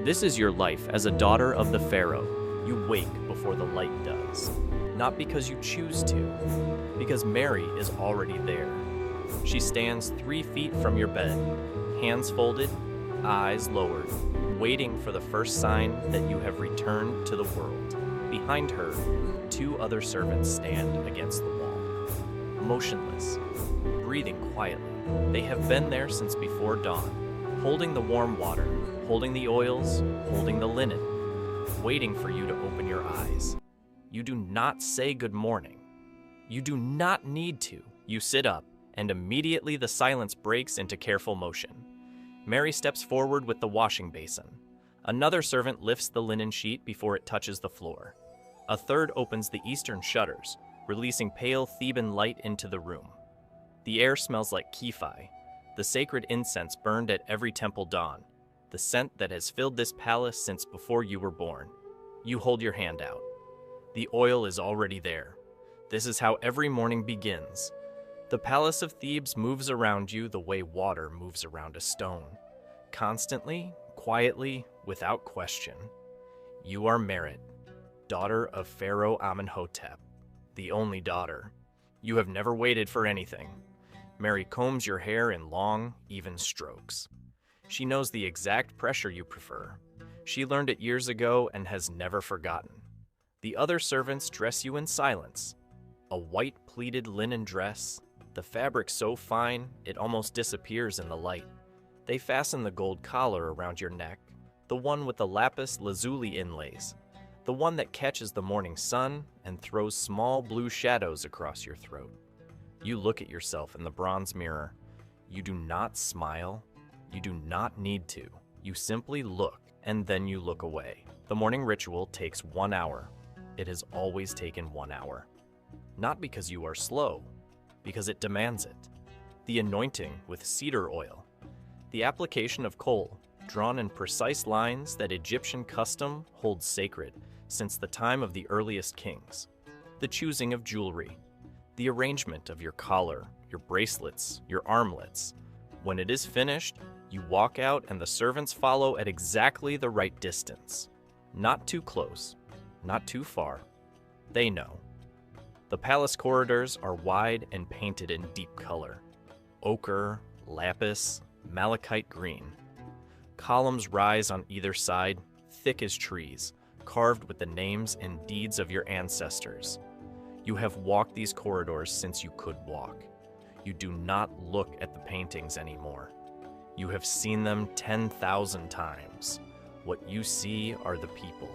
This is your life as a daughter of the Pharaoh. You wake before the light does. Not because you choose to, because Mary is already there. She stands 3 feet from your bed, hands folded, eyes lowered, waiting for the first sign that you have returned to the world. Behind her, 2 other servants stand against the wall, motionless, breathing quietly. They have been there since before dawn, holding the warm water, holding the oils, holding the linen, waiting for you to open your eyes. You do not say good morning. You do not need to. You sit up, and immediately the silence breaks into careful motion. Mary steps forward with the washing basin. Another servant lifts the linen sheet before it touches the floor. A third opens the eastern shutters, releasing pale Theban light into the room. The air smells like kephi, the sacred incense burned at every temple dawn, the scent that has filled this palace since before you were born. You hold your hand out. The oil is already there. This is how every morning begins. The palace of Thebes moves around you the way water moves around a stone. Constantly, quietly, without question. You are Merit, daughter of Pharaoh Amenhotep, the only daughter. You have never waited for anything. Mary combs your hair in long, even strokes. She knows the exact pressure you prefer. She learned it years ago and has never forgotten. The other servants dress you in silence. A white pleated linen dress, the fabric so fine it almost disappears in the light. They fasten the gold collar around your neck, the one with the lapis lazuli inlays, the one that catches the morning sun and throws small blue shadows across your throat. You look at yourself in the bronze mirror. You do not smile. You do not need to. You simply look, and then you look away. The morning ritual takes 1 hour. It has always taken 1 hour. Not because you are slow, because it demands it. The anointing with cedar oil. The application of kohl, drawn in precise lines that Egyptian custom holds sacred since the time of the earliest kings. The choosing of jewelry. The arrangement of your collar, your bracelets, your armlets. When it is finished, you walk out and the servants follow at exactly the right distance. Not too close, not too far. They know. The palace corridors are wide and painted in deep color. Ochre, lapis, malachite green. Columns rise on either side, thick as trees, carved with the names and deeds of your ancestors. You have walked these corridors since you could walk. You do not look at the paintings anymore. You have seen them 10,000 times. What you see are the people.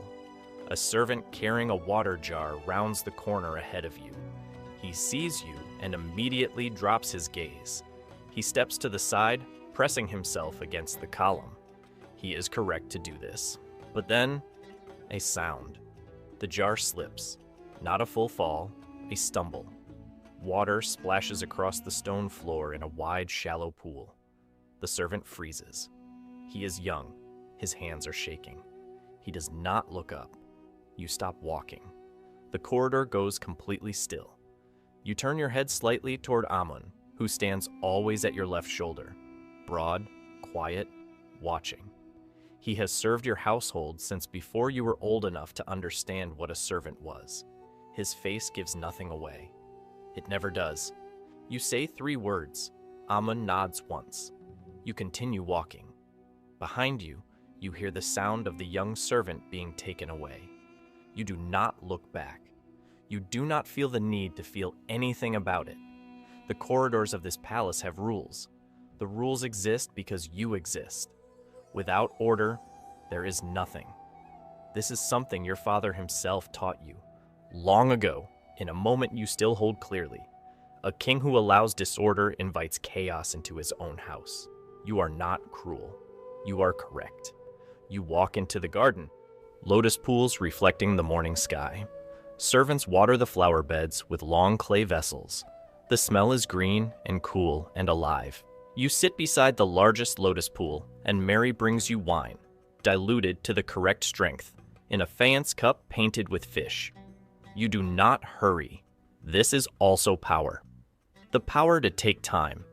A servant carrying a water jar rounds the corner ahead of you. He sees you and immediately drops his gaze. He steps to the side, pressing himself against the column. He is correct to do this. But then, a sound. The jar slips. Not a full fall, a stumble. Water splashes across the stone floor in a wide, shallow pool. The servant freezes. He is young. His hands are shaking. He does not look up. You stop walking. The corridor goes completely still. You turn your head slightly toward Amun, who stands always at your left shoulder, broad, quiet, watching. He has served your household since before you were old enough to understand what a servant was. His face gives nothing away. It never does. You say 3 words. Amun nods once. You continue walking. Behind you, you hear the sound of the young servant being taken away. You do not look back. You do not feel the need to feel anything about it. The corridors of this palace have rules. The rules exist because you exist. Without order, there is nothing. This is something your father himself taught you. Long ago, in a moment you still hold clearly, a king who allows disorder invites chaos into his own house. You are not cruel. You are correct. You walk into the garden. Lotus pools reflecting the morning sky. Servants water the flower beds with long clay vessels. The smell is green and cool and alive. You sit beside the largest lotus pool, and Mary brings you wine, diluted to the correct strength, in a faience cup painted with fish. You do not hurry. This is also power. The power to take time.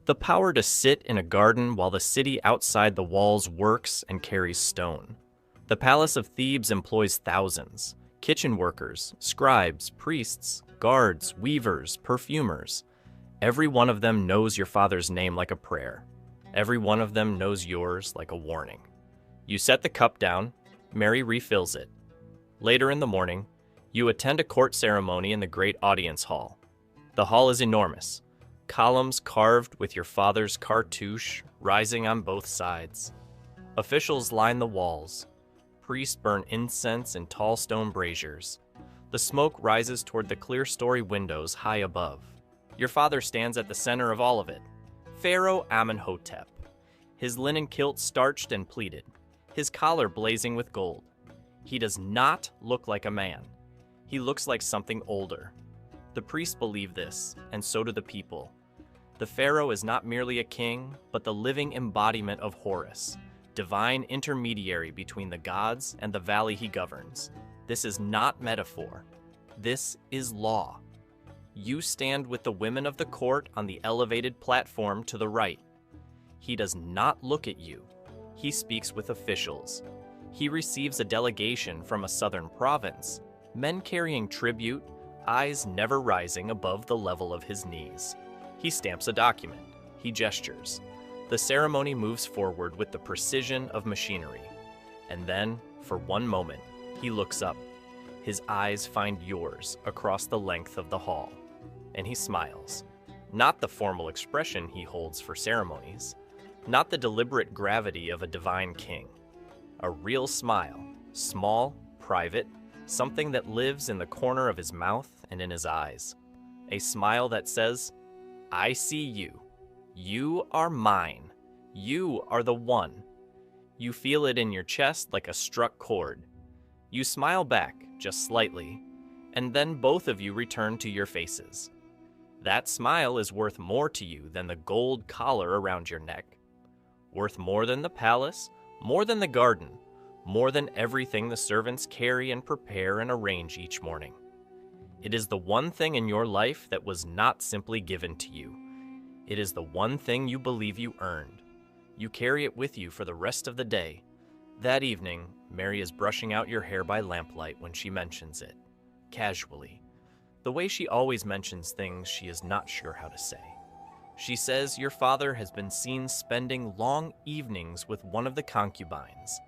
The power to sit in a garden while the city outside the walls works and carries stone. The palace of Thebes employs thousands: kitchen workers, scribes, priests, guards, weavers, perfumers. Every one of them knows your father's name like a prayer. Every one of them knows yours like a warning. You set the cup down, Mary refills it. Later in the morning, you attend a court ceremony in the great audience hall. The hall is enormous, columns carved with your father's cartouche rising on both sides. Officials line the walls. Priests burn incense in tall stone braziers. The smoke rises toward the clear-story windows high above. Your father stands at the center of all of it, Pharaoh Amenhotep, his linen kilt starched and pleated, his collar blazing with gold. He does not look like a man. He looks like something older. The priests believe this, and so do the people. The Pharaoh is not merely a king, but the living embodiment of Horus, divine intermediary between the gods and the valley he governs. This is not metaphor. This is law. You stand with the women of the court on the elevated platform to the right. He does not look at you. He speaks with officials. He receives a delegation from a southern province, men carrying tribute, eyes never rising above the level of his knees. He stamps a document. He gestures. The ceremony moves forward with the precision of machinery. And then, for one moment, he looks up. His eyes find yours across the length of the hall. And he smiles. Not the formal expression he holds for ceremonies. Not the deliberate gravity of a divine king. A real smile, small, private, something that lives in the corner of his mouth and in his eyes. A smile that says, "I see you. You are mine. You are the one." You feel it in your chest like a struck chord. You smile back, just slightly, and then both of you return to your faces. That smile is worth more to you than the gold collar around your neck. Worth more than the palace, more than the garden, more than everything the servants carry and prepare and arrange each morning. It is the one thing in your life that was not simply given to you. It is the one thing you believe you earned. You carry it with you for the rest of the day. That evening, Mary is brushing out your hair by lamplight when she mentions it, casually, the way she always mentions things she is not sure how to say. She says your father has been seen spending long evenings with one of the concubines,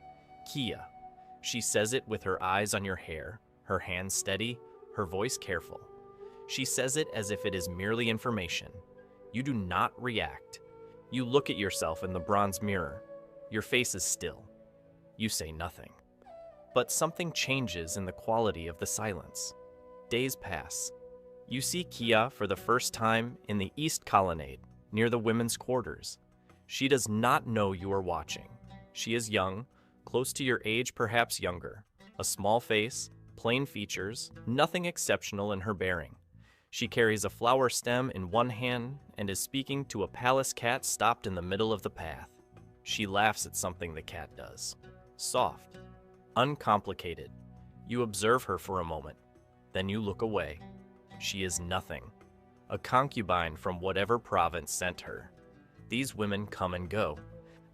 Kia. She says it with her eyes on your hair, her hands steady, her voice careful. She says it as if it is merely information. You do not react. You look at yourself in the bronze mirror. Your face is still. You say nothing. But something changes in the quality of the silence. Days pass. You see Kia for the first time in the East Colonnade, near the women's quarters. She does not know you are watching. She is young, close to your age, perhaps younger. A small face, plain features, nothing exceptional in her bearing. She carries a flower stem in one hand and is speaking to a palace cat stopped in the middle of the path. She laughs at something the cat does. Soft, uncomplicated. You observe her for a moment. Then you look away. She is nothing. A concubine from whatever province sent her. These women come and go.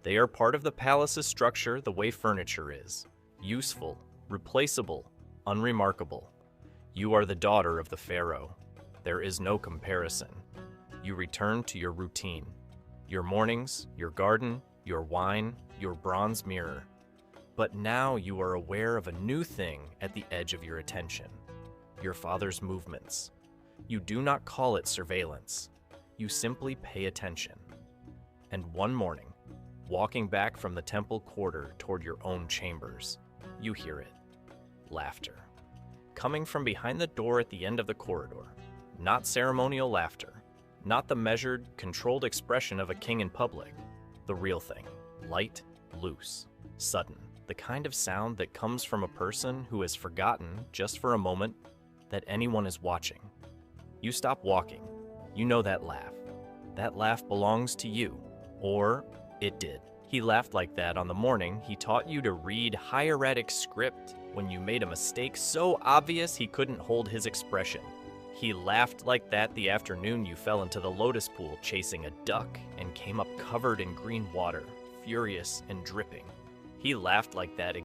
They are part of the palace's structure the way furniture is. Useful, replaceable, unremarkable. You are the daughter of the Pharaoh. There is no comparison. You return to your routine. Your mornings, your garden, your wine, your bronze mirror. But now you are aware of a new thing at the edge of your attention. Your father's movements. You do not call it surveillance. You simply pay attention. And one morning, walking back from the temple quarter toward your own chambers, you hear it. Laughter. Coming from behind the door at the end of the corridor. Not ceremonial laughter. Not the measured, controlled expression of a king in public. The real thing. Light, loose, sudden. The kind of sound that comes from a person who has forgotten, just for a moment, that anyone is watching. You stop walking. You know that laugh. That laugh belongs to you. Or it did. He laughed like that on the morning he taught you to read hieratic script when you made a mistake so obvious he couldn't hold his expression. He laughed like that the afternoon you fell into the lotus pool chasing a duck and came up covered in green water, furious and dripping. He laughed like that